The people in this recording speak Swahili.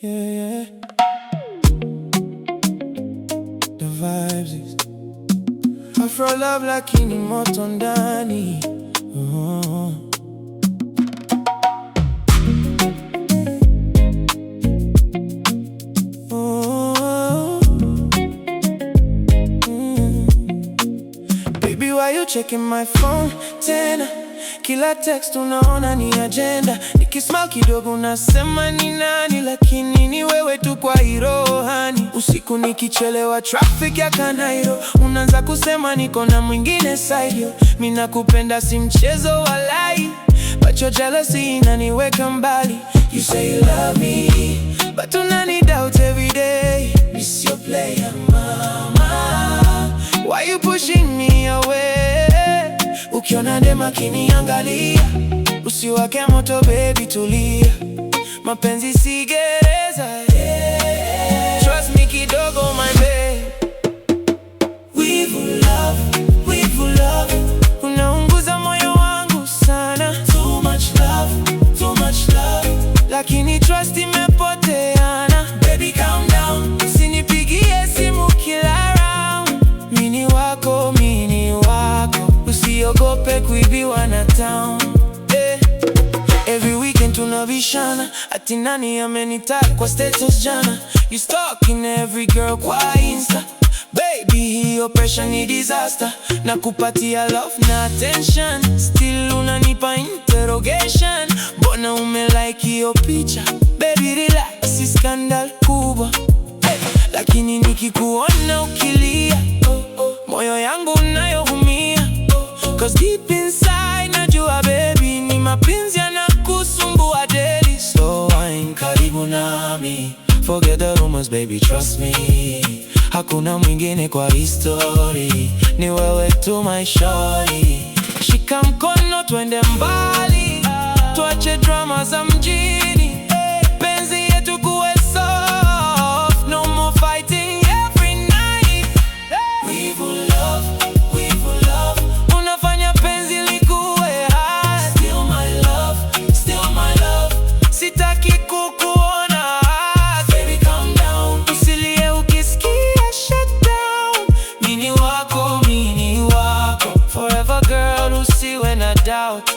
Yeah, yeah. The vibes is Afro love lakini moto ndani. Oh. Oh. Baby, why you checking my phone tena? Kila text unaona ni agenda. Nikismile kidogo unasema ni nani, lakini ni wewe tu kwa hilo hani. Usiku nikichelewa traffic ya Kanairo, unaanza kusema niko na mwingine side yo. Mimi nakupenda si mchezo walai, but your jealousy inaniweka mbali. You say you love me, but unani doubt every day. Miss your player mama, why you pushing me away? Ukiona dema kiniangalia, usiwake moto baby, tulia. Mapenzi si gereza, yeah. Trust me kidogo my babe. We will love. Unaunguza moyo wangu sana. Too much love. Lakini trust imepoteana. Baby calm down, usinipigie simu kila round. Mini wako, usiogope kuibiwa na town. Every weekend tunabishana, ati nani amenitag kwa status jana. You stalking every girl kwa Insta. Baby, hiyo pressure ni disaster. Nakupatia love na attention, still unanipa interrogation. Mbona umelike hiyo picha? Baby relax, si scandal kubwa. Lakini nikikuona ukilia, moyo yangu unayohumia. Cause deep inside najua baby, ni mapenzi yanakusumbua daily. So wine karibu nami, forget the rumors baby, trust me. Hakuna mwingine kwa history, ni wewe tu my shorty. Shika mkono twende mbali, tuache drama za mjini. Penzi yetu kuwe soft, no more fighting every night. We will love. Unafanya penzi likuwe hard. Still my love. Sitaki kukuona hard. Baby calm down, usilie ukisikia shutdown. Mini wako, forever girl, usiwe na doubt.